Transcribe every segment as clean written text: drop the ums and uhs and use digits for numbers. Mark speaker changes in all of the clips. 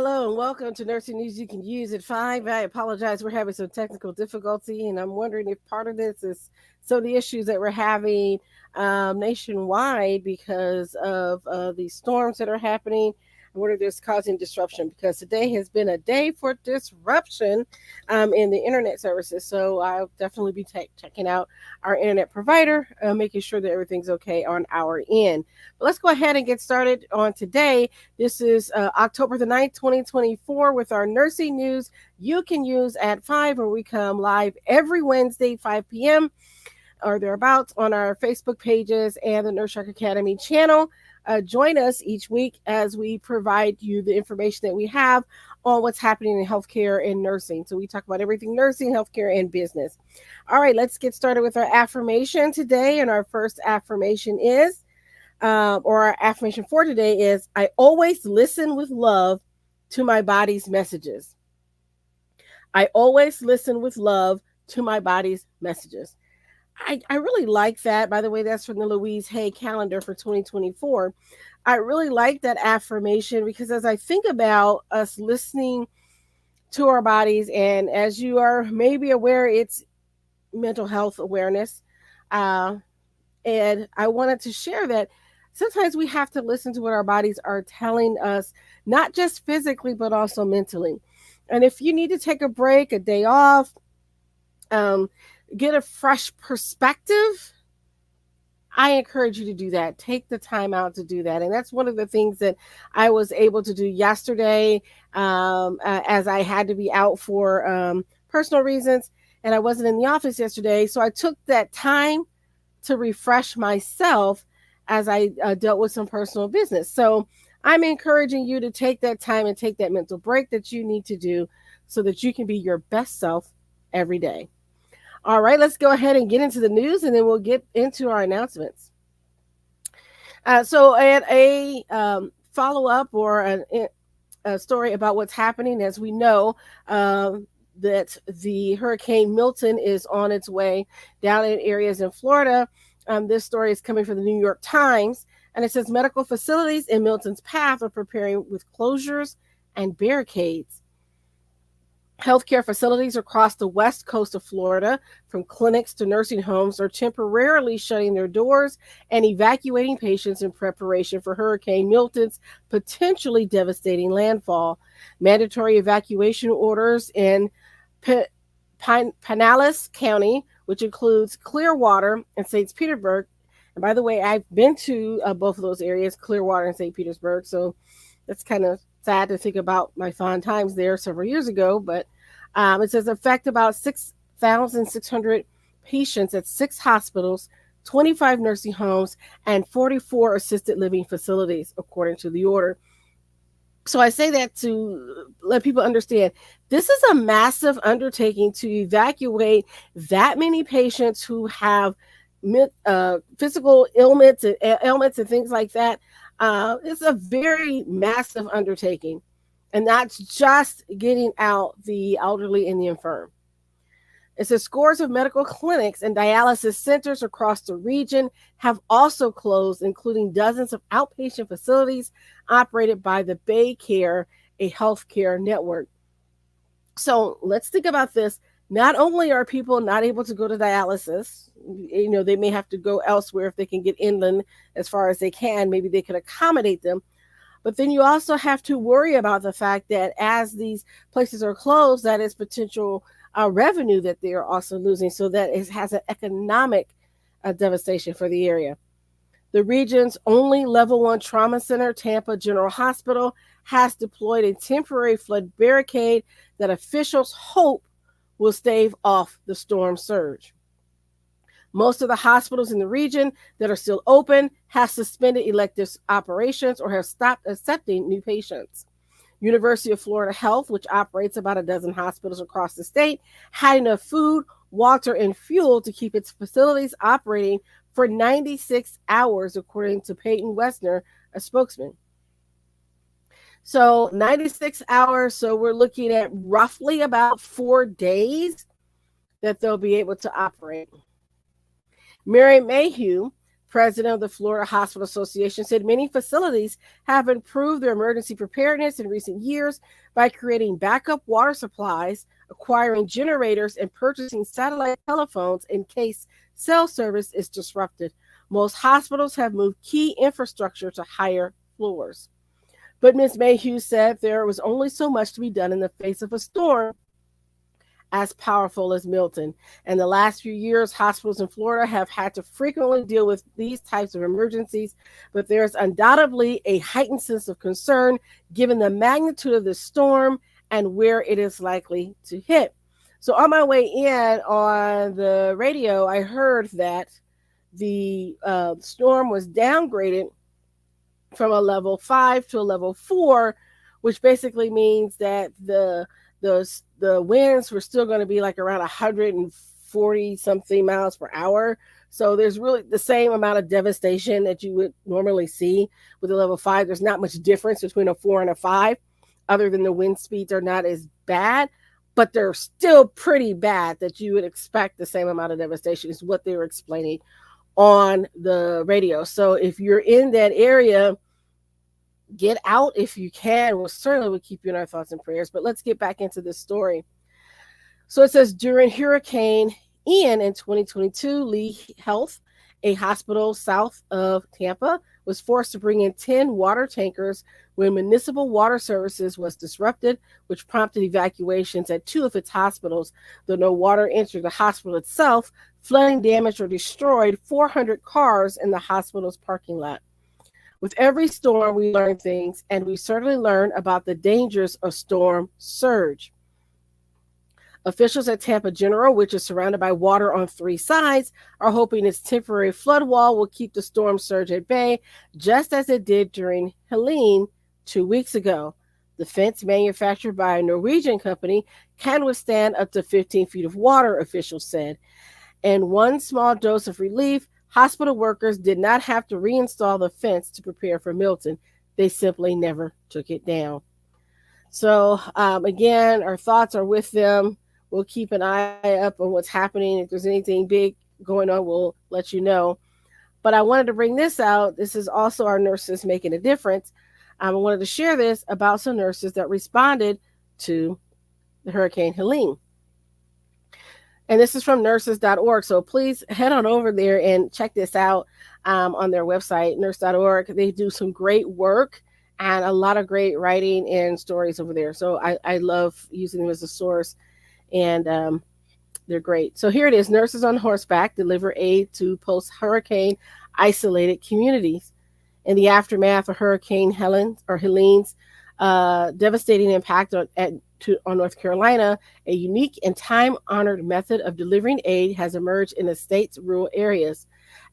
Speaker 1: hello, and welcome to Nursing News You Can Use at 5. I apologize, we're having some technical difficulty, and I'm wondering if part of this is some of the issues that we're having nationwide because of the storms that are happening. I wonder if this causing disruption because today has been a day for disruption in the internet services. So I'll definitely be checking out our internet provider, making sure that everything's okay on our end. But let's go ahead and get started on today. This is October the 9th, 2024, with our nursing news you can use at 5, where we come live every Wednesday, 5 p.m. or thereabouts on our Facebook pages and the Nurse Shark Academy channel. Join us each week as we provide you the information that we have on what's happening in healthcare and nursing. So we talk about everything nursing, healthcare, and business. All right, let's get started with our affirmation today. And our first affirmation is, or our affirmation for today is, I always listen with love to my body's messages. I always listen with love to my body's messages. I really like that. By the way, that's from the Louise Hay calendar for 2024. I really like that affirmation because as I think about us listening to our bodies, and as you are maybe aware, it's mental health awareness. And I wanted to share that sometimes we have to listen to what our bodies are telling us, not just physically, but also mentally. And if you need to take a break, a day off, get a fresh perspective, I encourage you to do that. Take the time out to do that. And that's one of the things that I was able to do yesterday, as I had to be out for personal reasons and I wasn't in the office yesterday. So I took that time to refresh myself as I dealt with some personal business. So I'm encouraging you to take that time and take that mental break that you need to do so that you can be your best self every day. All right, let's go ahead and get into the news, and then we'll get into our announcements. So at a follow-up or a story about what's happening, as we know that the Hurricane Milton is on its way down in areas in Florida. This story is coming from the New York Times, and it says medical facilities in Milton's path are preparing with closures and barricades. Healthcare facilities across the west coast of Florida, from clinics to nursing homes, are temporarily shutting their doors and evacuating patients in preparation for Hurricane Milton's potentially devastating landfall. Mandatory evacuation orders in Pinellas County, which includes Clearwater and St. Petersburg. And by the way, I've been to both of those areas, Clearwater and St. Petersburg, so that's kind of sad to think about my fond times there several years ago, but it says affect about 6,600 patients at 6 hospitals, 25 nursing homes, and 44 assisted living facilities, according to the order. So I say that to let people understand this is a massive undertaking to evacuate that many patients who have physical ailments and things like that. It's a very massive undertaking, and that's just getting out the elderly and the infirm. It says scores of medical clinics and dialysis centers across the region have also closed, including dozens of outpatient facilities operated by the BayCare, a healthcare network. So let's think about this. Not only are people not able to go to dialysis, they may have to go elsewhere if they can get inland as far as they can. Maybe they could accommodate them. But then you also have to worry about the fact that as these places are closed, that is potential revenue that they are also losing. So that it has an economic devastation for the area. The region's only level 1 trauma center, Tampa General Hospital, has deployed a temporary flood barricade that officials hope will stave off the storm surge. Most of the hospitals in the region that are still open have suspended elective operations or have stopped accepting new patients. University of Florida Health, which operates about a dozen hospitals across the state, had enough food, water, and fuel to keep its facilities operating for 96 hours, according to Peyton Wessner, a spokesman. So 96 hours, so we're looking at roughly about 4 days that they'll be able to operate. Mary Mayhew, President of the Florida Hospital Association, said many facilities have improved their emergency preparedness in recent years by creating backup water supplies, acquiring generators, and purchasing satellite telephones in case cell service is disrupted. Most hospitals have moved key infrastructure to higher floors. But Ms. Mayhew said there was only so much to be done in the face of a storm as powerful as Milton. In the last few years, hospitals in Florida have had to frequently deal with these types of emergencies, but there's undoubtedly a heightened sense of concern given the magnitude of the storm and where it is likely to hit. So on my way in on the radio, I heard that the storm was downgraded from a level 5 to a level 4, which basically means that the winds were still going to be like around 140 something miles per hour. So there's really the same amount of devastation that you would normally see with a level 5. There's not much difference between a 4 and a 5, other than the wind speeds are not as bad, but they're still pretty bad that you would expect the same amount of devastation is what they were explaining on the radio. So if you're in that area, get out if you can. We certainly would keep you in our thoughts and prayers. But let's get back into this story. So it says during Hurricane Ian in 2022, Lee Health, a hospital south of Tampa, was forced to bring in 10 water tankers when municipal water services was disrupted, which prompted evacuations at 2 of its hospitals. Though no water entered the hospital itself, flooding damaged or destroyed 400 cars in the hospital's parking lot. With every storm, we learn things, and we certainly learn about the dangers of storm surge. Officials at Tampa General, which is surrounded by water on 3 sides, are hoping its temporary flood wall will keep the storm surge at bay, just as it did during Helene 2 weeks ago. The fence, manufactured by a Norwegian company, can withstand up to 15 feet of water, officials said. And one small dose of relief, hospital workers did not have to reinstall the fence to prepare for Milton. They simply never took it down. So, again, our thoughts are with them. We'll keep an eye up on what's happening. If there's anything big going on, we'll let you know. But I wanted to bring this out. This is also our nurses making a difference. I wanted to share this about some nurses that responded to the Hurricane Helene. And this is from nurses.org. So please head on over there and check this out on their website, nurse.org. They do some great work and a lot of great writing and stories over there. So I love using them as a source, and they're great. So here it is. Nurses on horseback deliver aid to post-hurricane isolated communities. In the aftermath of Hurricane Helene's devastating impact on North Carolina, a unique and time-honored method of delivering aid has emerged in the state's rural areas.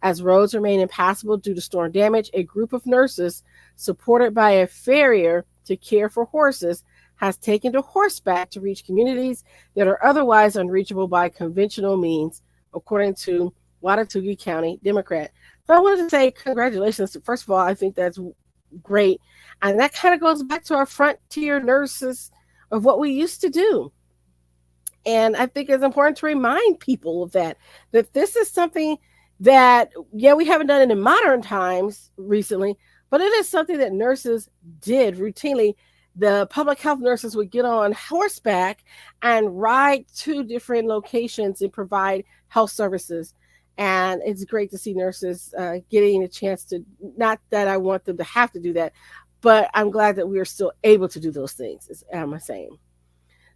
Speaker 1: As roads remain impassable due to storm damage, a group of nurses, supported by a farrier to care for horses, has taken to horseback to reach communities that are otherwise unreachable by conventional means, according to Watauga County Democrat. So I wanted to say congratulations. First of all, I think that's great. And that kind of goes back to our frontier nurses of what we used to do. And I think it's important to remind people of that this is something that, we haven't done it in modern times recently, but it is something that nurses did routinely. The public health nurses would get on horseback and ride to different locations and provide health services. And it's great to see nurses getting a chance to, not that I want them to have to do that, but I'm glad that we are still able to do those things, is I'm saying.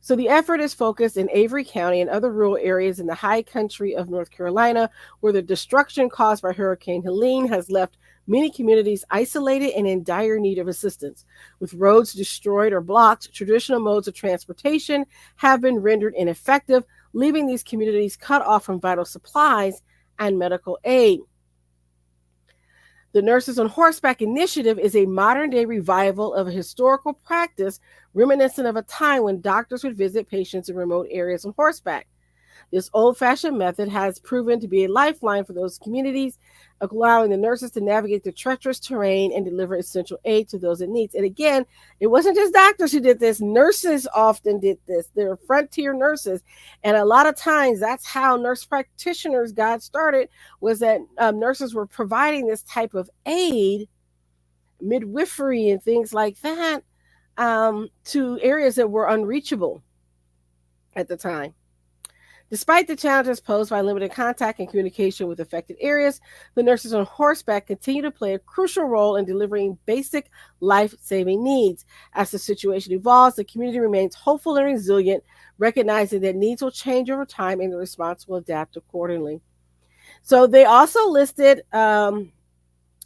Speaker 1: So the effort is focused in Avery County and other rural areas in the high country of North Carolina, where the destruction caused by Hurricane Helene has left many communities isolated and in dire need of assistance. With roads destroyed or blocked, traditional modes of transportation have been rendered ineffective, leaving these communities cut off from vital supplies and medical aid. The Nurses on Horseback initiative is a modern-day revival of a historical practice reminiscent of a time when doctors would visit patients in remote areas on horseback. This old fashioned method has proven to be a lifeline for those communities, allowing the nurses to navigate the treacherous terrain and deliver essential aid to those in need. And again, it wasn't just doctors who did this, nurses often did this. They're frontier nurses. And a lot of times that's how nurse practitioners got started, was that nurses were providing this type of aid, midwifery and things like that, to areas that were unreachable at the time. Despite the challenges posed by limited contact and communication with affected areas, the nurses on horseback continue to play a crucial role in delivering basic life saving needs. As the situation evolves, the community remains hopeful and resilient, recognizing that needs will change over time and the response will adapt accordingly. So, they also listed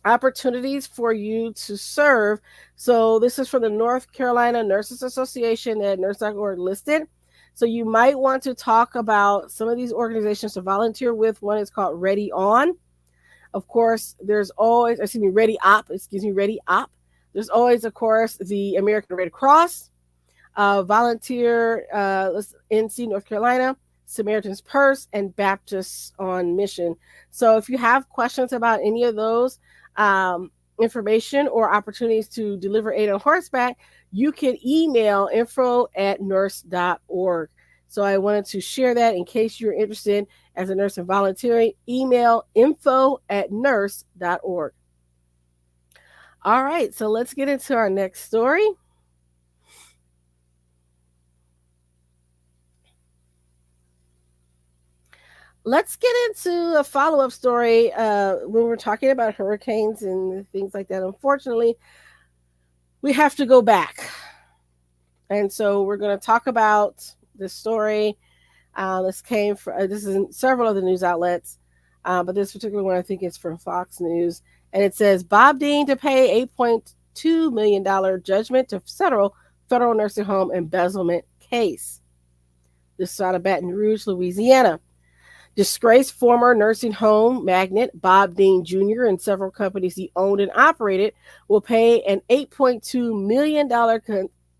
Speaker 1: opportunities for you to serve. So, this is from the North Carolina Nurses Association at nurse.org listed. So you might want to talk about some of these organizations to volunteer with. One is called Ready On. Of course, there's always, Ready Op. Ready Op. There's always, of course, the American Red Cross, Volunteer NC North Carolina, Samaritan's Purse, and Baptists on Mission. So if you have questions about any of those information or opportunities to deliver aid on horseback, you can email info@nurse.org. So I wanted to share that in case you're interested as a nurse and volunteering. Email info@nurse.org. All right, so let's get into our next story. Let's get into a follow-up story when we're talking about hurricanes and things like that. Unfortunately, we have to go back. And so we're going to talk about this story. This came from, this is in several of the news outlets, but this particular one I think is from Fox News. And it says, Bob Dean to pay $8.2 million judgment to settle federal nursing home embezzlement case. This is out of Baton Rouge, Louisiana. Disgraced former nursing home magnate Bob Dean Jr. and several companies he owned and operated will pay an $8.2 million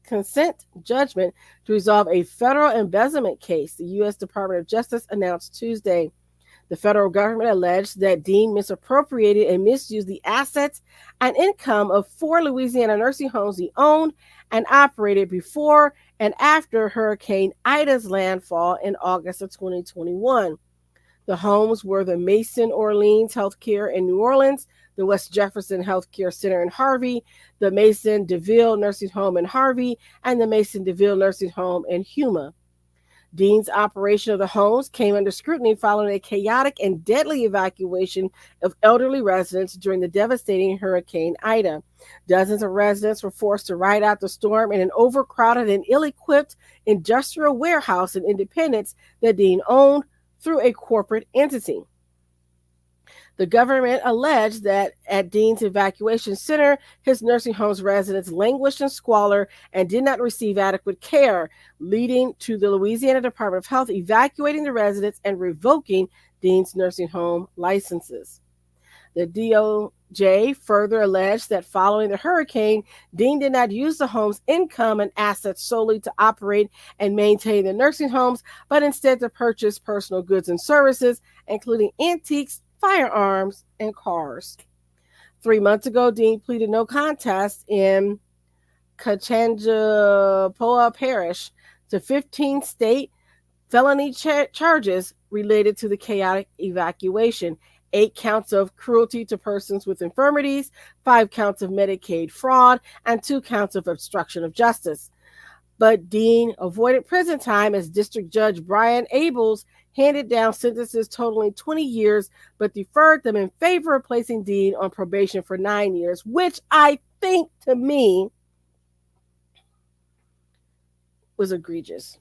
Speaker 1: consent judgment to resolve a federal embezzlement case, the U.S. Department of Justice announced Tuesday. The federal government alleged that Dean misappropriated and misused the assets and income of 4 Louisiana nursing homes he owned and operated before and after Hurricane Ida's landfall in August of 2021. The homes were the Mason Orleans Healthcare in New Orleans, the West Jefferson Healthcare Center in Harvey, the Mason DeVille Nursing Home in Harvey, and the Mason DeVille Nursing Home in Huma. Dean's operation of the homes came under scrutiny following a chaotic and deadly evacuation of elderly residents during the devastating Hurricane Ida. Dozens of residents were forced to ride out the storm in an overcrowded and ill-equipped industrial warehouse in Independence that Dean owned through a corporate entity. The government alleged that at Dean's evacuation center, his nursing home's residents languished in squalor and did not receive adequate care, leading to the Louisiana Department of Health evacuating the residents and revoking Dean's nursing home licenses. The DOJ further alleged that following the hurricane, Dean did not use the home's income and assets solely to operate and maintain the nursing homes, but instead to purchase personal goods and services, including antiques, firearms, and cars. 3 months ago, Dean pleaded no contest in Kachangapoa Parish to 15 state felony charges related to the chaotic evacuation. 8 counts of cruelty to persons with infirmities, 5 counts of Medicaid fraud, and 2 counts of obstruction of justice. But Dean avoided prison time as District Judge Brian Abels handed down sentences totaling 20 years, but deferred them in favor of placing Dean on probation for 9 years, which I think, to me, was egregious.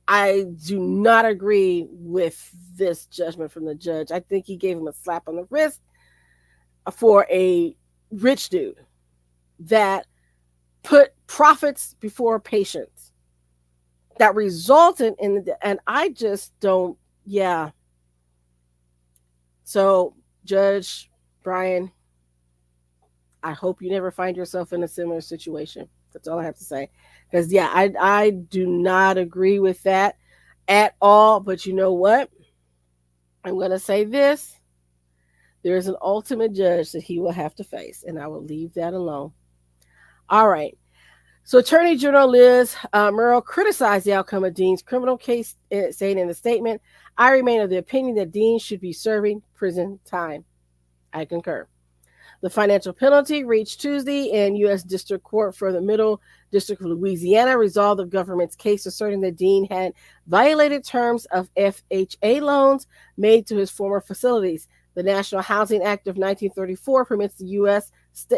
Speaker 1: I do not agree with this judgment from the judge. I think he gave him a slap on the wrist for a rich dude that put profits before patients, that resulted in and I just don't, yeah. So, Judge Brian, I hope you never find yourself in a similar situation. That's all I have to say. Because, yeah, I do not agree with that. at all. But you know what? I'm going to say this. There is an ultimate judge that he will have to face, and I will leave that alone. All right. So, Attorney General Liz Murrow criticized the outcome of Dean's criminal case, saying in the statement, I remain of the opinion that Dean should be serving prison time. I concur. The financial penalty reached Tuesday, and U.S. District Court for the Middle District of Louisiana resolved the government's case asserting that Dean had violated terms of FHA loans made to his former facilities. The National Housing Act of 1934 permits the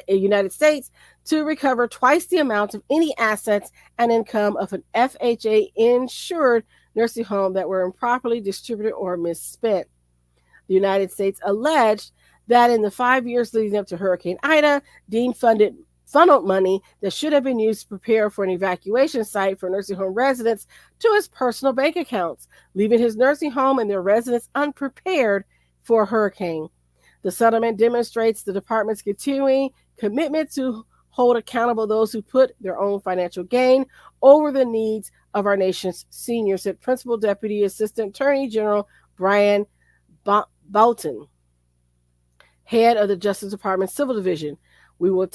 Speaker 1: United States to recover twice the amount of any assets and income of an FHA-insured nursing home that were improperly distributed or misspent. The United States alleged that in the 5 years leading up to Hurricane Ida, Dean funneled money that should have been used to prepare for an evacuation site for nursing home residents to his personal bank accounts, leaving his nursing home and their residents unprepared for a hurricane. The settlement demonstrates the department's continuing commitment to hold accountable those who put their own financial gain over the needs of our nation's seniors, said Principal Deputy Assistant Attorney General Brian Bolton, head of the Justice Department Civil Division. We will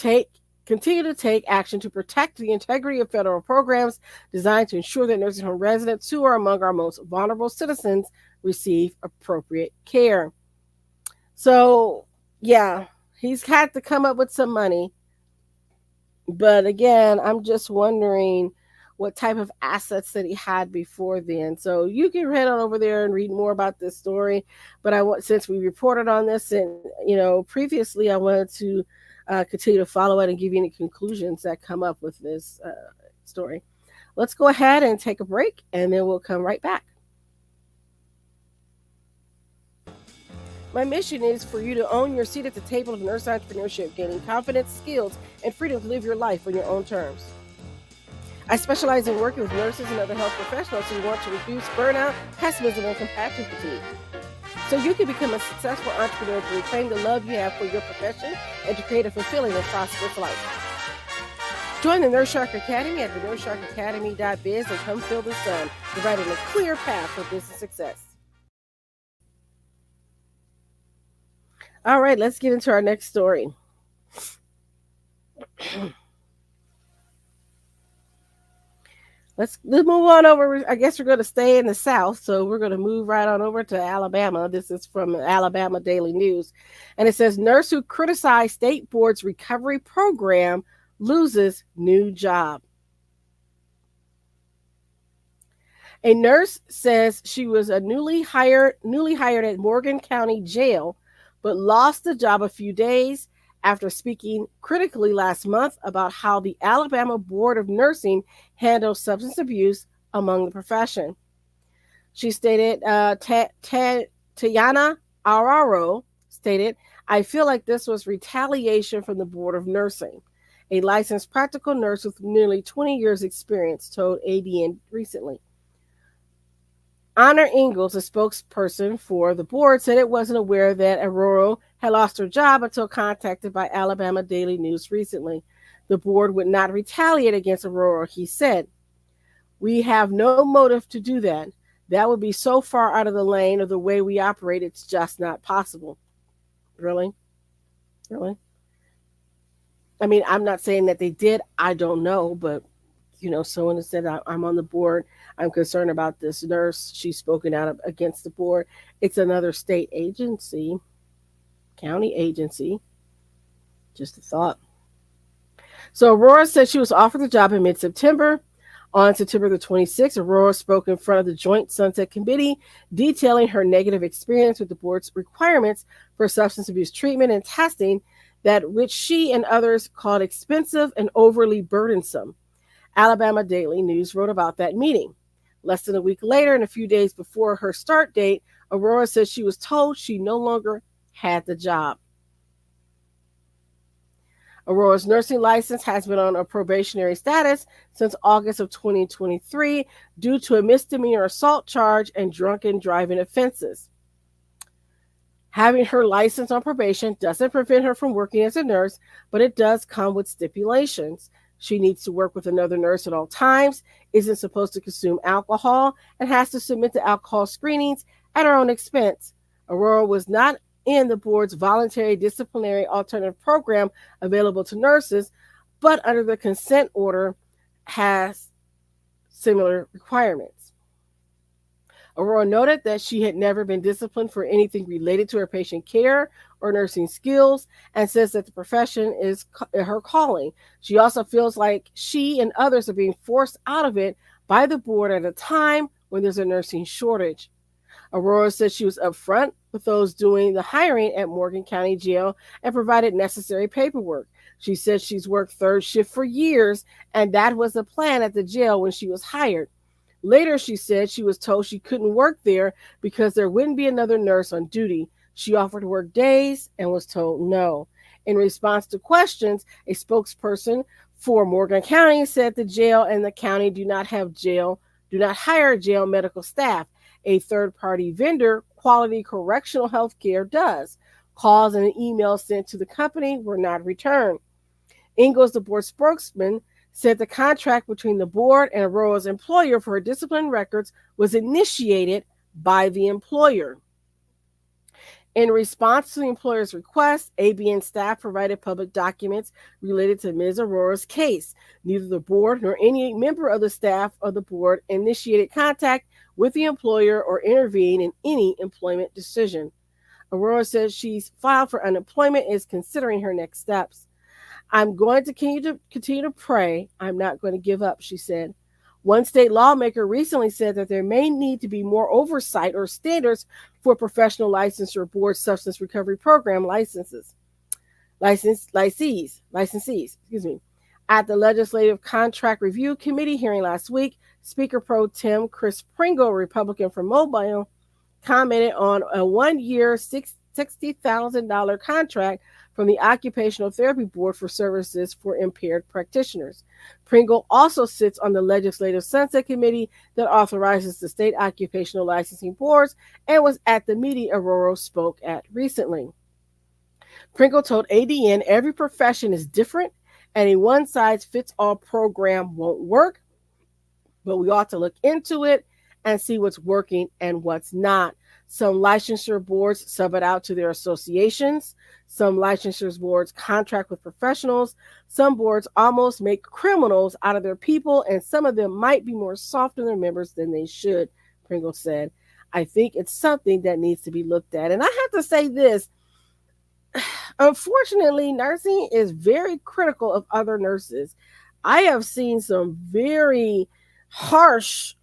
Speaker 1: continue to take action to protect the integrity of federal programs designed to ensure that nursing home residents who are among our most vulnerable citizens receive appropriate care. So, yeah, he's had to come up with some money. But again, I'm just wondering what type of assets that he had before then. So you can head on over there and read more about this story. But since we reported on this and previously, I wanted to continue to follow it and give you any conclusions that come up with this story. Let's go ahead and take a break, and then we'll come right back. My mission is for you to own your seat at the table of nurse entrepreneurship, gaining confidence, skills, and freedom to live your life on your own terms. I specialize in working with nurses and other health professionals who want to reduce burnout, pessimism, and compassion fatigue. So you can become a successful entrepreneur to reclaim the love you have for your profession and to create a fulfilling and prosperous life. Join the Nurse Shark Academy at thenurssharkacademy.biz and come feel the sun, providing a clear path for business success. All right, let's get into our next story. Let's move on over. I guess we're going to stay in the South, so we're going to move right on over to Alabama. This is from Alabama Daily News, and it says, nurse who criticized state board's recovery program loses new job. A nurse says she was a newly hired at Morgan County Jail, but lost the job a few days after speaking critically last month about how the Alabama Board of Nursing handles substance abuse among the profession. She stated, Tayana Araro stated, I feel like this was retaliation from the Board of Nursing. A licensed practical nurse with nearly 20 years experience told ADN recently. Honor Ingalls, a spokesperson for the board, said it wasn't aware that Arroyo had lost her job until contacted by Alabama Daily News recently. The board would not retaliate against Arroyo, he said. We have no motive to do that. That would be so far out of the lane of the way we operate, it's just not possible. Really? Really? I mean, I'm not saying that they did. I don't know, but someone has said, I'm on the board. I'm concerned about this nurse. She's spoken out against the board. It's another state agency, county agency. Just a thought. So Aurora said she was offered the job in mid-September. On September the 26th, Aurora spoke in front of the Joint Sunset Committee, detailing her negative experience with the board's requirements for substance abuse treatment and testing, which she and others called expensive and overly burdensome. Alabama Daily News wrote about that meeting. Less than a week later, and a few days before her start date, Aurora said she was told she no longer had the job. Aurora's nursing license has been on a probationary status since August of 2023 due to a misdemeanor assault charge and drunken driving offenses. Having her license on probation doesn't prevent her from working as a nurse, but it does come with stipulations. She needs to work with another nurse at all times, isn't supposed to consume alcohol, and has to submit to alcohol screenings at her own expense. Aurora was not in the board's voluntary disciplinary alternative program available to nurses, but under the consent order has similar requirements. Aurora noted that she had never been disciplined for anything related to her patient care or nursing skills and says that the profession is her calling. She also feels like she and others are being forced out of it by the board at a time when there's a nursing shortage. Aurora said she was upfront with those doing the hiring at Morgan County Jail and provided necessary paperwork. She said she's worked third shift for years, and that was the plan at the jail when she was hired. Later, she said she was told she couldn't work there because there wouldn't be another nurse on duty. She offered to work days and was told no. In response to questions, a spokesperson for Morgan County said the jail and the county do not hire jail medical staff. A third-party vendor, Quality Correctional Healthcare, does. Calls and an email sent to the company were not returned. Ingalls, the board spokesman, said the contract between the board and Aurora's employer for her discipline records was initiated by the employer. In response to the employer's request, ABN staff provided public documents related to Ms. Aurora's case. Neither the board nor any member of the staff of the board initiated contact with the employer or intervened in any employment decision. Aurora says she's filed for unemployment and is considering her next steps. I'm going to continue to pray. I'm not going to give up, she said. One state lawmaker recently said that there may need to be more oversight or standards for professional licensure board substance recovery program licensees. At the Legislative Contract Review Committee hearing last week, Speaker Pro Tem Chris Pringle, Republican from Mobile, commented on a one-year $60,000 contract from the Occupational Therapy Board for services for impaired practitioners. Pringle also sits on the Legislative Sunset Committee that authorizes the state occupational licensing boards and was at the meeting Aurora spoke at recently. Pringle told ADN every profession is different and a one-size-fits-all program won't work, but we ought to look into it and see what's working and what's not. Some licensure boards sub it out to their associations. Some licensure boards contract with professionals. Some boards almost make criminals out of their people, and some of them might be more soft on their members than they should, Pringle said. I think it's something that needs to be looked at. And I have to say this. Unfortunately, nursing is very critical of other nurses. I have seen some very harsh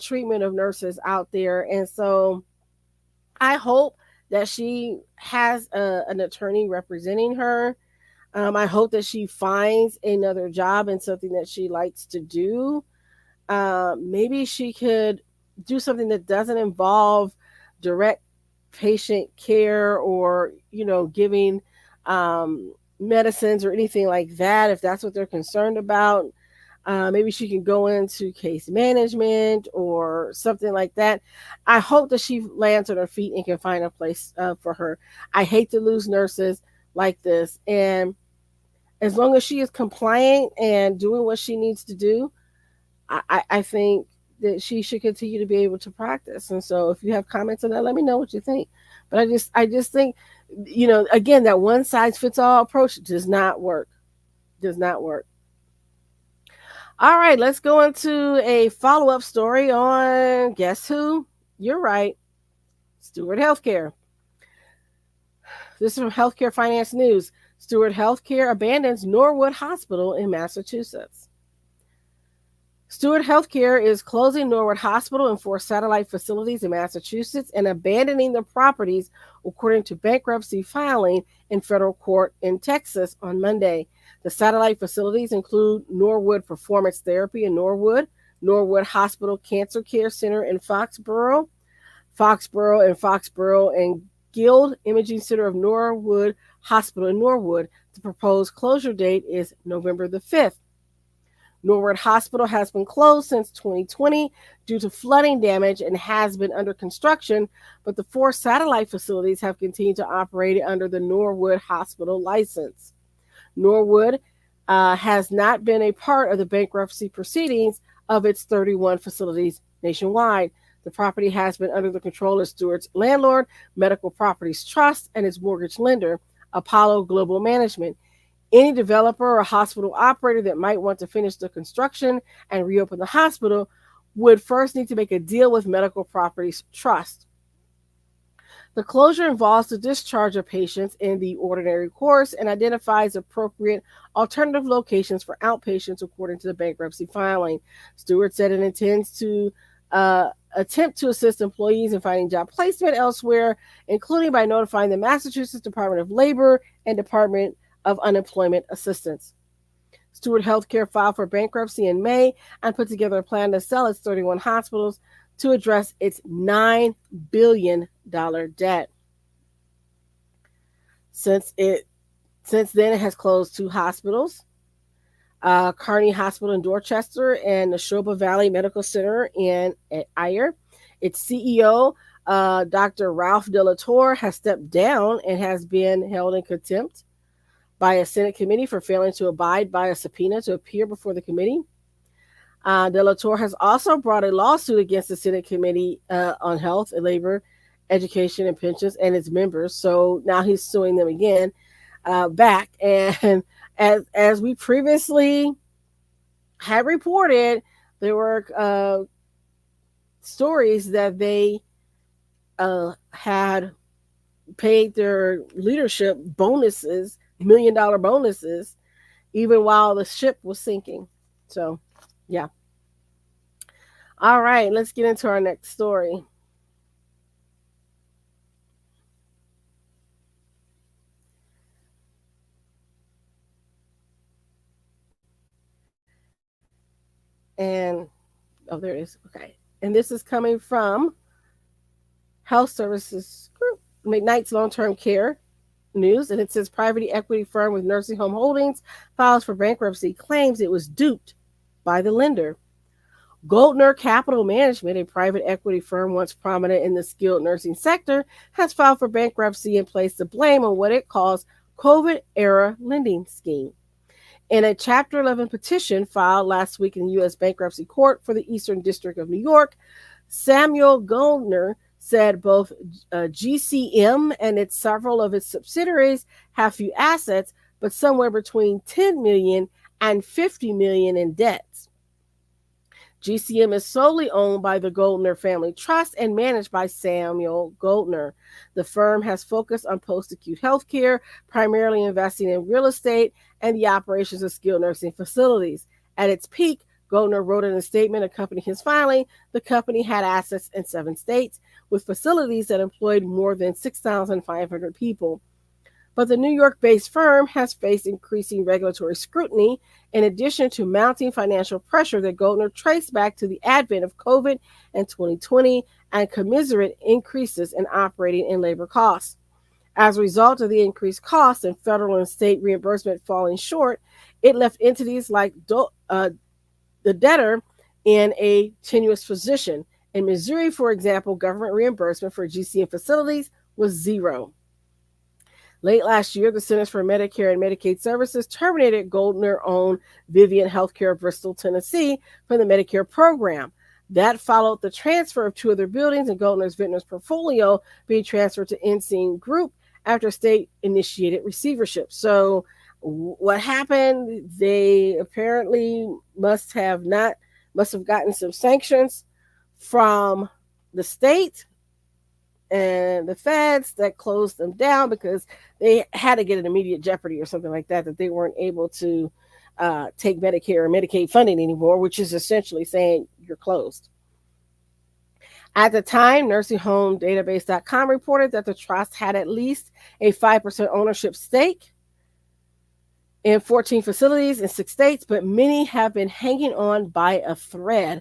Speaker 1: treatment of nurses out there. And so I hope that she has an attorney representing her. I hope that she finds another job and something that she likes to do. Maybe she could do something that doesn't involve direct patient care or, giving medicines or anything like that, if that's what they're concerned about. Maybe she can go into case management or something like that. I hope that she lands on her feet and can find a place for her. I hate to lose nurses like this. And as long as she is compliant and doing what she needs to do, I think that she should continue to be able to practice. And so if you have comments on that, let me know what you think. But I just think, again, that one size fits all approach does not work. All right, let's go into a follow-up story on, guess who? You're right, Steward Healthcare. This is from Healthcare Finance News. Steward Healthcare abandons Norwood Hospital in Massachusetts. Steward Healthcare is closing Norwood Hospital and 4 satellite facilities in Massachusetts and abandoning the properties, according to bankruptcy filing in federal court in Texas on Monday. The satellite facilities include Norwood Performance Therapy in Norwood, Norwood Hospital Cancer Care Center in Foxborough, and Guild Imaging Center of Norwood Hospital in Norwood. The proposed closure date is November the 5th. Norwood Hospital has been closed since 2020 due to flooding damage and has been under construction, but the 4 satellite facilities have continued to operate under the Norwood Hospital license. Norwood has not been a part of the bankruptcy proceedings of its 31 facilities nationwide. The property has been under the control of Stewart's landlord, Medical Properties Trust, and its mortgage lender, Apollo Global Management. Any developer or hospital operator that might want to finish the construction and reopen the hospital would first need to make a deal with Medical Properties Trust. The closure involves the discharge of patients in the ordinary course and identifies appropriate alternative locations for outpatients according to the bankruptcy filing. Stewart said it intends to attempt to assist employees in finding job placement elsewhere, including by notifying the Massachusetts Department of Labor and Department of Unemployment Assistance. Stewart Healthcare filed for bankruptcy in May and put together a plan to sell its 31 hospitals to address its $9 billion debt. Since then, it has closed 2 hospitals, Kearney Hospital in Dorchester and Neshoba Valley Medical Center in Ayer. Its CEO, Dr. Ralph De La Torre, has stepped down and has been held in contempt by a Senate committee for failing to abide by a subpoena to appear before the committee. De La Torre has also brought a lawsuit against the Senate Committee on Health, Labor, Education, and Pensions and its members. So now he's suing them again back. And as we previously had reported, there were stories that they had paid their leadership bonuses, $1 million bonuses, even while the ship was sinking. So, yeah. All right, let's get into our next story. And, oh, there it is. Okay. And this is coming from Health Services Group, McKnight's Long-Term Care News. And it says private equity firm with nursing home holdings files for bankruptcy, claims it was duped by the lender. Goldner Capital Management, a private equity firm once prominent in the skilled nursing sector, has filed for bankruptcy and placed the blame on what it calls COVID-era lending scheme. In a Chapter 11 petition filed last week in the U.S. Bankruptcy Court for the Eastern District of New York, Samuel Goldner said both GCM and several of its subsidiaries have few assets, but somewhere between $10 million and $50 million in debts. GCM is solely owned by the Goldner Family Trust and managed by Samuel Goldner. The firm has focused on post-acute health care, primarily investing in real estate and the operations of skilled nursing facilities. At its peak, Goldner wrote in a statement accompanying his filing, the company had assets in 7 states, with facilities that employed more than 6,500 people. But the New York-based firm has faced increasing regulatory scrutiny, in addition to mounting financial pressure that Goldner traced back to the advent of COVID in 2020 and commensurate increases in operating and labor costs. As a result of the increased costs and federal and state reimbursement falling short, it left entities like the debtor in a tenuous position. In Missouri, for example, government reimbursement for GCM facilities was zero. Late last year, the Centers for Medicare and Medicaid Services terminated Goldner-owned Vivian Healthcare of Bristol, Tennessee, from the Medicare program. That followed the transfer of 2 other buildings in Goldner's Ventnors portfolio being transferred to Ensign Group after state-initiated receivership. So what happened, they apparently must have gotten some sanctions from the state and the feds that closed them down because they had to get an immediate jeopardy or something like that they weren't able to take Medicare or Medicaid funding anymore, which is essentially saying you're closed. At the time, nursinghomedatabase.com reported that the trust had at least a 5% ownership stake in 14 facilities in 6 states, but many have been hanging on by a thread.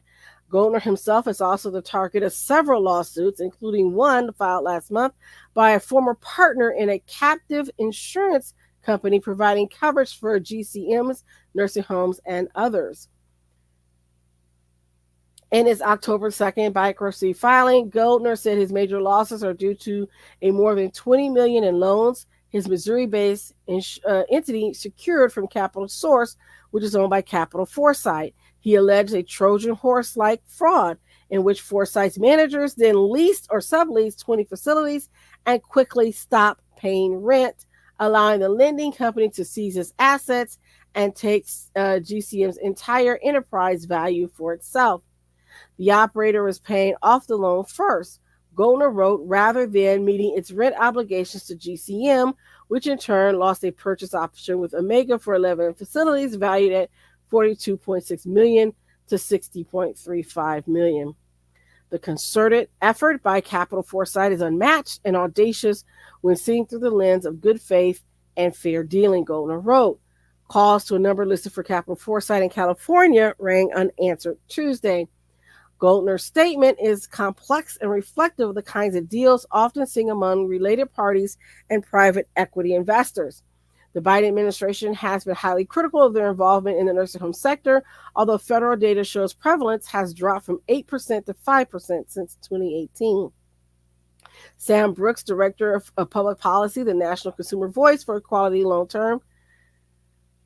Speaker 1: Goldner himself is also the target of several lawsuits, including one filed last month by a former partner in a captive insurance company providing coverage for GCMs, nursing homes, and others. In his October 2nd bankruptcy filing, Goldner said his major losses are due to a more than $20 million in loans his Missouri-based entity secured from Capital Source, which is owned by Capital Foresight. He alleged a Trojan horse-like fraud in which Foresight's managers then leased or subleased 20 facilities and quickly stopped paying rent, allowing the lending company to seize his assets and take GCM's entire enterprise value for itself. The operator was paying off the loan first, Goldner wrote, rather than meeting its rent obligations to GCM, which in turn lost a purchase option with Omega for 11 facilities valued at $42.6 million to $60.35 million. The concerted effort by Capital Foresight is unmatched and audacious when seen through the lens of good faith and fair dealing, Goldner wrote. Calls to a number listed for Capital Foresight in California rang unanswered Tuesday. Goldner's statement is complex and reflective of the kinds of deals often seen among related parties and private equity investors. The Biden administration has been highly critical of their involvement in the nursing home sector, although federal data shows prevalence has dropped from 8% to 5% since 2018. Sam Brooks, director of public policy, the National Consumer Voice for Equality Long-Term,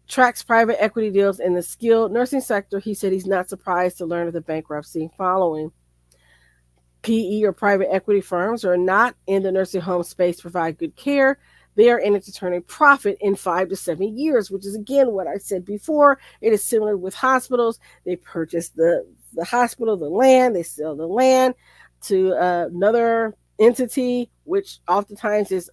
Speaker 1: tracks private equity deals in the skilled nursing sector. He said he's not surprised to learn of the bankruptcy following. PE or private equity firms are not in the nursing home space to provide good care. They are in it to turn a profit in 5 to 7 years, which is, again, what I said before. It is similar with hospitals. They purchase the hospital, the land, they sell the land to another entity, which oftentimes is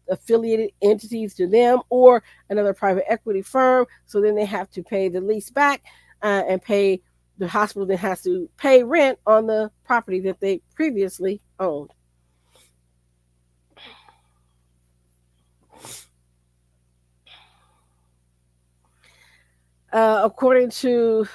Speaker 1: affiliated entities to them or another private equity firm. So then they have to pay the lease back and pay the hospital that has to pay rent on the property that they previously owned. According to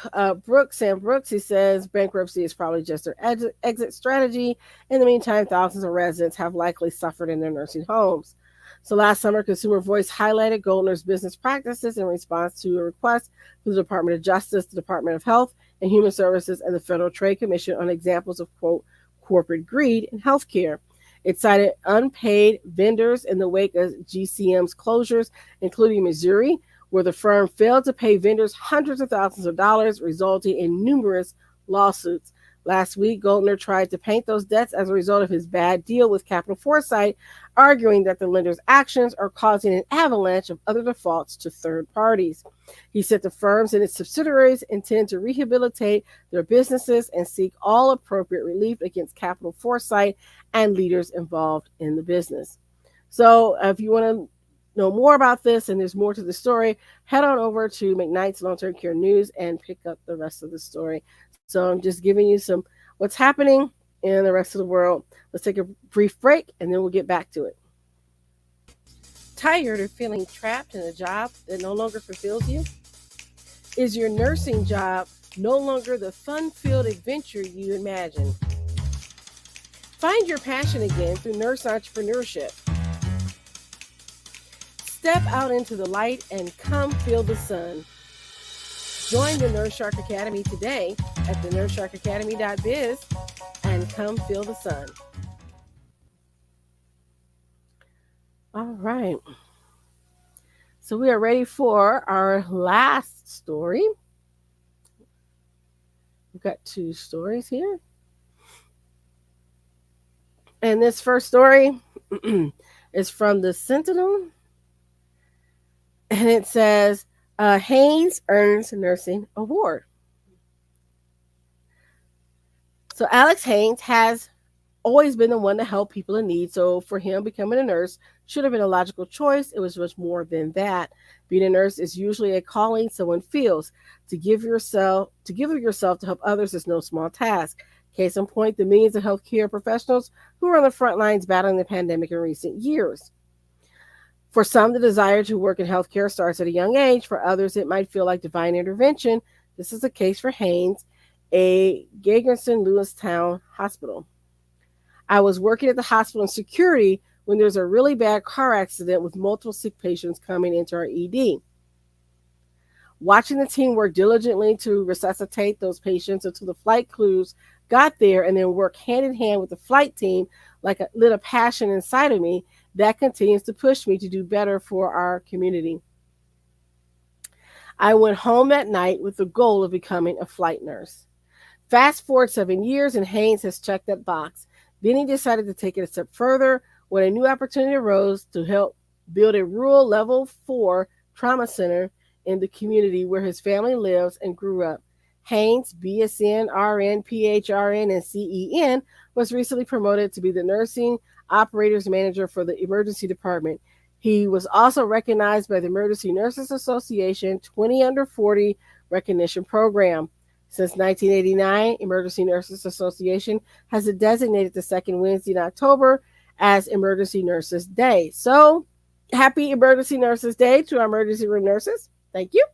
Speaker 1: Sam Brooks, he says bankruptcy is probably just their exit strategy. In the meantime, thousands of residents have likely suffered in their nursing homes. So last summer, Consumer Voice highlighted Goldner's business practices in response to a request from the Department of Justice, the Department of Health and Human Services, and the Federal Trade Commission on examples of, quote, corporate greed in healthcare. It cited unpaid vendors in the wake of GCM's closures, including Missouri, where the firm failed to pay vendors hundreds of thousands of dollars, resulting in numerous lawsuits. Last week, Goldner tried to paint those debts as a result of his bad deal with Capital Foresight, arguing that the lender's actions are causing an avalanche of other defaults to third parties. He said the firms and its subsidiaries intend to rehabilitate their businesses and seek all appropriate relief against Capital Foresight and leaders involved in the business. So if you want to know more about this and there's more to the story, head on over to McKnight's Long-Term Care News and pick up the rest of the story. So I'm just giving you some what's happening in the rest of the world. Let's take a brief break and then we'll get back to it. Tired of feeling trapped in a job that no longer fulfills you? Is your nursing job no longer the fun-filled adventure you imagined? Find your passion again through nurse entrepreneurship. Step out into the light and come feel the sun. Join the Nurse Shark Academy today at thenurssharkacademy.biz and come feel the sun. All right. So we are ready for our last story. We've got 2 stories here. And this first story is from the Sentinel. And it says, Haynes earns nursing award. So Alex Haynes has always been the one to help people in need. So for him, becoming a nurse should have been a logical choice. It was much more than that. Being a nurse is usually a calling someone feels. To give of yourself to help others is no small task. Case in point, the millions of healthcare professionals who are on the front lines battling the pandemic in recent years. For some, the desire to work in healthcare starts at a young age. For others, it might feel like divine intervention. This is the case for Haynes, a Gagerson Lewistown hospital. I was working at the hospital in security when there was a really bad car accident with multiple sick patients coming into our ED. Watching the team work diligently to resuscitate those patients until the flight crews got there and then work hand in hand with the flight team lit a passion inside of me. that continues to push me to do better for our community. I went home that night with the goal of becoming a flight nurse. Fast forward 7 years, and Haynes has checked that box. Then he decided to take it a step further when a new opportunity arose to help build a rural level 4 trauma center in the community where his family lives and grew up. Haynes, BSN, RN, PHRN, and CEN, was recently promoted to be the nursing operations manager for the emergency department. He was also recognized by the Emergency Nurses Association 20 Under 40 recognition program. Since 1989, Emergency Nurses Association has designated the second Wednesday in October as Emergency Nurses Day. So, happy Emergency Nurses Day to our emergency room nurses. Thank you.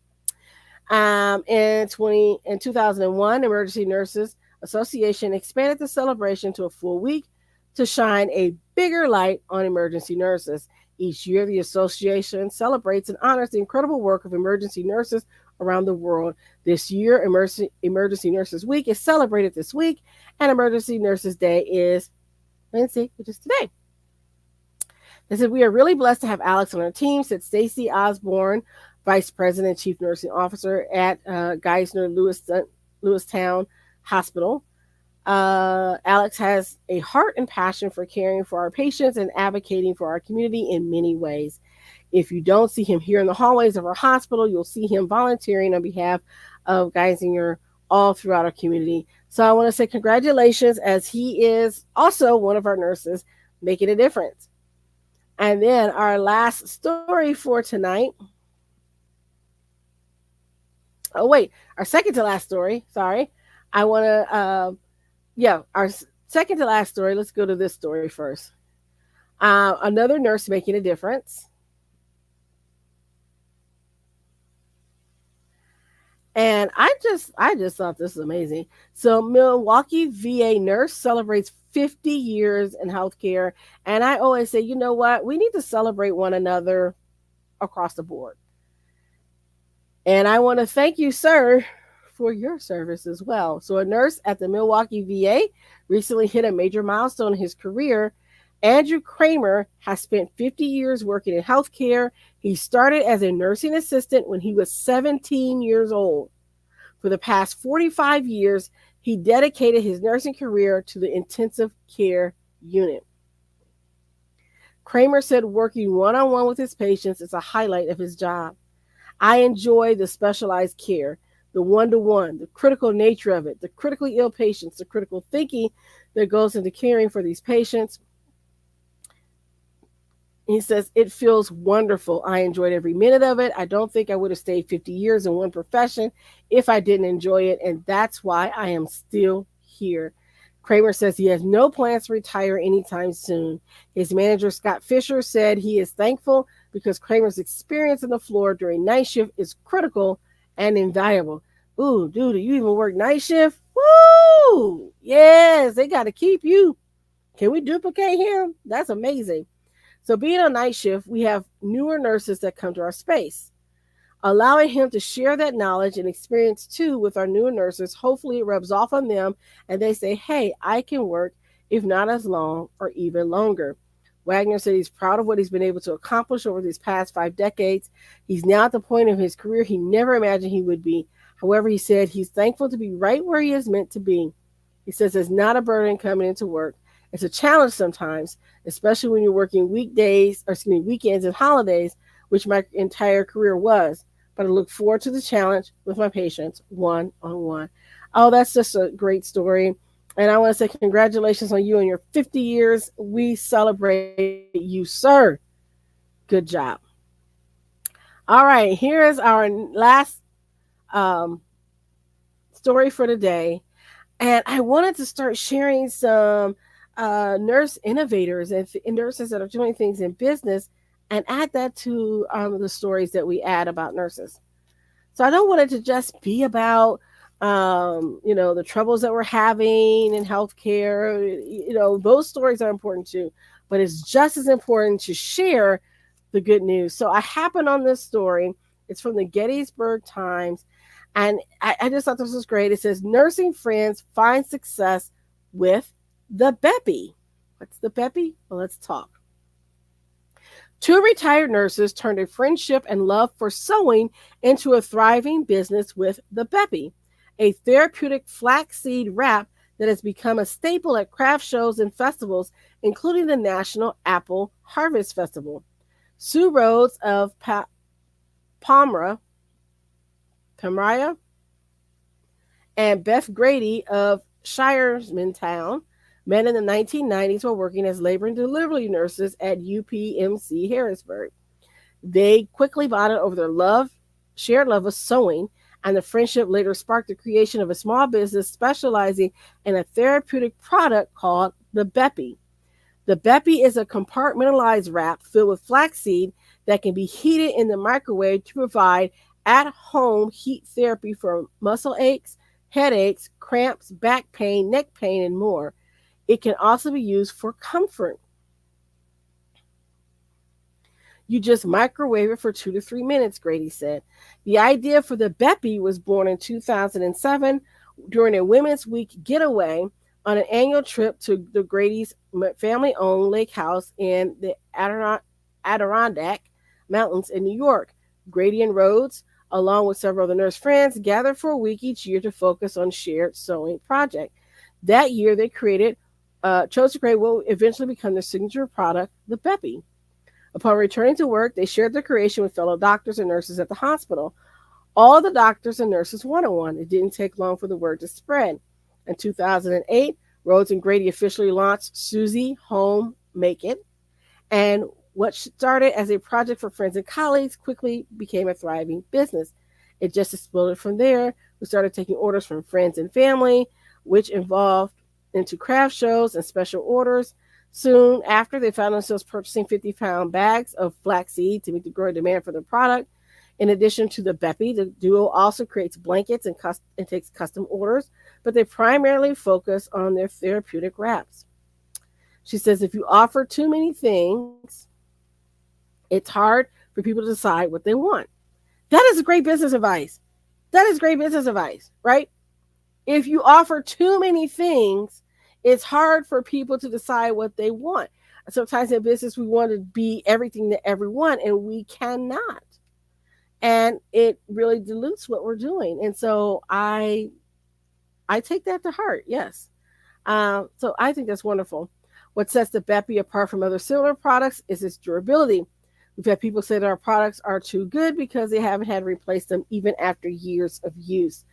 Speaker 1: In 2001, Emergency Nurses Association expanded the celebration to a full week to shine a bigger light on emergency nurses. Each year, the association celebrates and honors the incredible work of emergency nurses around the world. This year, Emergency Nurses Week is celebrated this week, and Emergency Nurses Day is Wednesday, which is today. They said, we are really blessed to have Alex on our team, said Stacy Osborne, Vice President and Chief Nursing Officer at Geisner Lewistown Hospital. Alex has a heart and passion for caring for our patients and advocating for our community in many ways. If you don't see him here in the hallways of our hospital, you'll see him volunteering on behalf of Geisinger all throughout our community. So I want to say congratulations, as he is also one of our nurses making a difference. And then our last story for tonight. Oh, wait, our second to last story. Sorry. I want to, our second to last story. Let's go to this story first. Another nurse making a difference. And I just thought this was amazing. So Milwaukee VA nurse celebrates 50 years in healthcare. And I always say, you know what? We need to celebrate one another across the board. And I want to thank you, sir, for your service as well. So a nurse at the Milwaukee VA recently hit a major milestone in his career. Andrew Kramer has spent 50 years working in healthcare. He started as a nursing assistant when he was 17 years old. For the past 45 years, he dedicated his nursing career to the intensive care unit. Kramer said working one-on-one with his patients is a highlight of his job. I enjoy the specialized care, the one-to-one, the critical nature of it, the critically ill patients, the critical thinking that goes into caring for these patients. He says, it feels wonderful. I enjoyed every minute of it. I don't think I would have stayed 50 years in one profession if I didn't enjoy it, and that's why I am still here. Kramer says he has no plans to retire anytime soon. His manager, Scott Fisher, said he is thankful because Kramer's experience on the floor during night shift is critical and invaluable. Ooh, dude, do you even work night shift? Woo! Yes, they got to keep you. Can we duplicate him? That's amazing. So being on night shift, we have newer nurses that come to our space. Allowing him to share that knowledge and experience too with our newer nurses, hopefully it rubs off on them and they say, hey, I can work, if not as long or even longer. Wagner said he's proud of what he's been able to accomplish over these past 5 decades. He's now at the point of his career he never imagined he would be. However, he said he's thankful to be right where he is meant to be. He says it's not a burden coming into work. It's a challenge sometimes, especially when you're working weekends and holidays, which my entire career was. But I look forward to the challenge with my patients one-on-one. Oh, that's just a great story. And I want to say congratulations on you and your 50 years. We celebrate you, sir. Good job. All right, here is our last story for today. And I wanted to start sharing some nurse innovators and nurses that are doing things in business and add that to the stories that we add about nurses. So I don't want it to just be about, the troubles that we're having in healthcare. Those stories are important too, but it's just as important to share the good news. So I happened on this story. It's from the Gettysburg Times. And I just thought this was great. It says, nursing friends find success with the Beppy. What's the Beppy? Well, let's talk. Two retired nurses turned a friendship and love for sewing into a thriving business with the Beppy, a therapeutic flaxseed wrap that has become a staple at craft shows and festivals, including the National Apple Harvest Festival. Sue Rhodes of Palmyra, Palmyra, and Beth Grady of Shiremantown met in the 1990s while working as labor and delivery nurses at UPMC Harrisburg. They quickly bonded over their shared love of sewing, and the friendship later sparked the creation of a small business specializing in a therapeutic product called the Beppy. The Beppy is a compartmentalized wrap filled with flaxseed that can be heated in the microwave to provide at-home heat therapy for muscle aches, headaches, cramps, back pain, neck pain, and more. It can also be used for comfort. You just microwave it for 2 to 3 minutes, Grady said. The idea for the Beppy was born in 2007 during a Women's Week getaway on an annual trip to the Grady's family-owned lake house in the Adirondack Mountains in New York. Grady and Rhodes, along with several other nurse friends, gathered for a week each year to focus on shared sewing project. That year, they chose to create what would eventually become their signature product, the Beppy. Upon returning to work, they shared their creation with fellow doctors and nurses at the hospital. All the doctors and nurses wanted one. It didn't take long for the word to spread. In 2008, Rhodes and Grady officially launched Susie Home Make It, and what started as a project for friends and colleagues quickly became a thriving business. It just exploded from there. We started taking orders from friends and family, which evolved into craft shows and special orders. Soon after, they found themselves purchasing 50-pound bags of flaxseed to meet the growing demand for the product. In addition to the Beppy, the duo also creates blankets and takes custom orders, but they primarily focus on their therapeutic wraps. She says, if you offer too many things, it's hard for people to decide what they want. That is great business advice. That is great business advice, right? If you offer too many things, it's hard for people to decide what they want. Sometimes in business, we want to be everything to everyone, and we cannot. And it really dilutes what we're doing. And so I take that to heart. Yes. So I think that's wonderful. What sets the Beppy apart from other similar products is its durability. We've had people say that our products are too good because they haven't had to replace them even after years of use.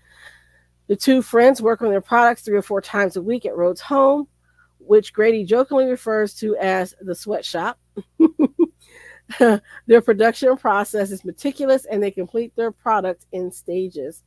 Speaker 1: The two friends work on their products 3 or 4 times a week at Rhodes' home, which Grady jokingly refers to as the sweatshop. Their production process is meticulous and they complete their product in stages.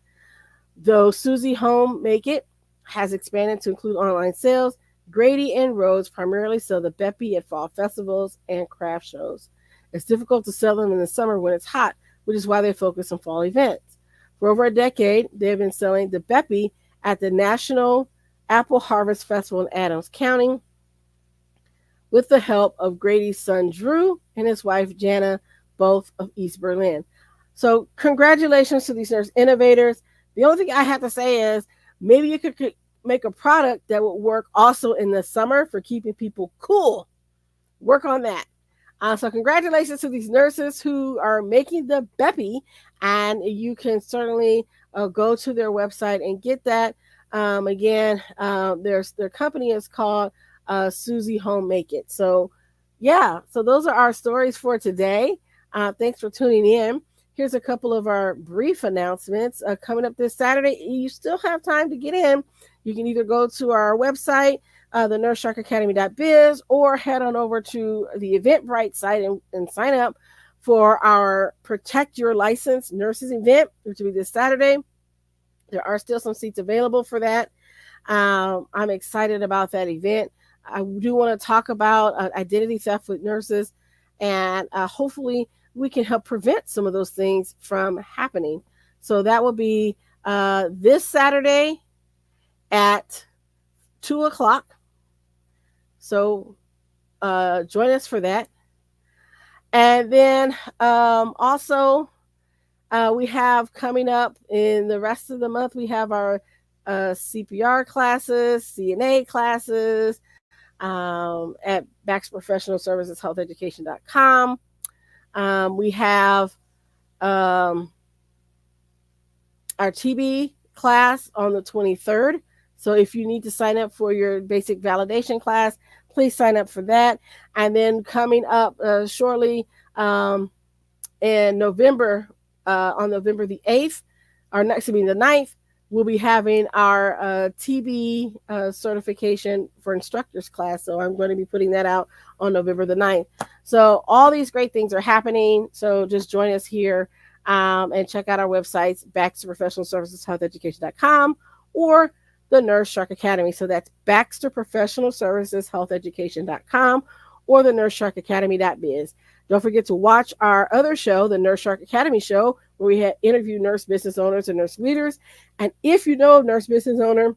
Speaker 1: Though Susie Home Make It has expanded to include online sales, Grady and Rhodes primarily sell the Beppy at fall festivals and craft shows. It's difficult to sell them in the summer when it's hot, which is why they focus on fall events. For over a decade, they have been selling the Beppy at the National Apple Harvest Festival in Adams County with the help of Grady's son Drew and his wife Jana, both of East Berlin. So congratulations to these nurse innovators. The only thing I have to say is maybe you could make a product that would work also in the summer for keeping people cool. Work on that. So congratulations to these nurses who are making the Beppy, and you can certainly go to their website and get that. Again, their company is called Susie Home Make It. So yeah, so those are our stories for today. Thanks for tuning in. Here's a couple of our brief announcements. Coming up this Saturday, you still have time to get in. You can either go to our website, the NurseSharkAcademy.biz, or head on over to the Eventbrite site and sign up for our Protect Your License Nurses event, which will be this Saturday. There are still some seats available for that. I'm excited about that event. I do want to talk about identity theft with nurses, and hopefully we can help prevent some of those things from happening. So that will be this Saturday at 2 o'clock. So join us for that. And then also we have coming up in the rest of the month, we have our CPR classes, CNA classes at Baxter Professional Services Health Education.com. We have um, our TB class on the 23rd. So if you need to sign up for your basic validation class, please sign up for that. And then coming up shortly in November, on November the 8th, or next to be the 9th, we'll be having our TB certification for instructors class. So I'm going to be putting that out on November the 9th. So all these great things are happening. So just join us here and check out our websites, Baxter Professional Services Health Education.com or the Nurse Shark Academy. So that's Baxter Professional Services Health Education.com or the Nurse Shark Academy.biz. Don't forget to watch our other show, the Nurse Shark Academy show, where we interview nurse business owners and nurse leaders. And if you know a nurse business owner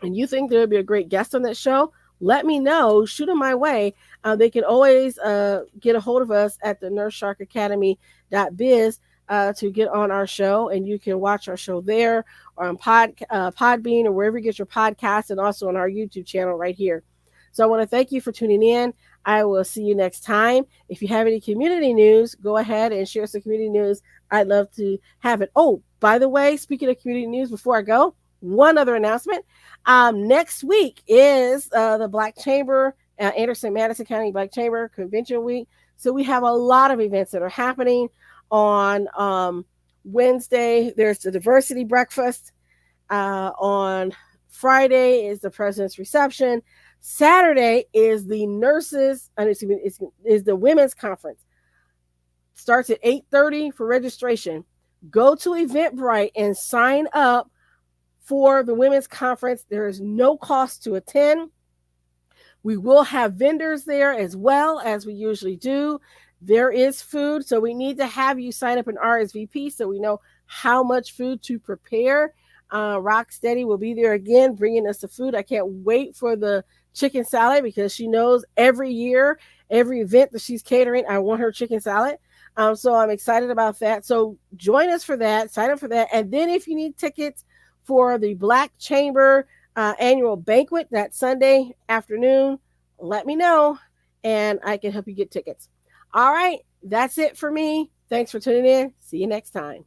Speaker 1: and you think there would be a great guest on that show, let me know. Shoot them my way. They can always get a hold of us at the Nurse Shark Academy.biz to get on our show, and you can watch our show there or on Podbean or wherever you get your podcasts, and also on our YouTube channel right here. So I want to thank you for tuning in. I will see you next time. If you have any community news, go ahead and share some community news. I'd love to have it. Oh, by the way, speaking of community news, before I go, one other announcement. Next week is the Black Chamber, Anderson Madison County Black Chamber Convention Week. So we have a lot of events that are happening on Wednesday. There's the diversity breakfast. On Friday is the president's reception. Saturday is the nurses, is the women's conference. Starts at 8:30 for registration. Go to Eventbrite and sign up for the women's conference. There is no cost to attend. We will have vendors there as well, as we usually do. There is food, so we need to have you sign up an RSVP so we know how much food to prepare. Rocksteady will be there again, bringing us the food. I can't wait for the chicken salad because she knows every year, every event that she's catering, I want her chicken salad. So I'm excited about that. So join us for that, sign up for that. And then if you need tickets for the Black Chamber annual banquet that Sunday afternoon, let me know and I can help you get tickets. All right, that's it for me. Thanks for tuning in. See you next time.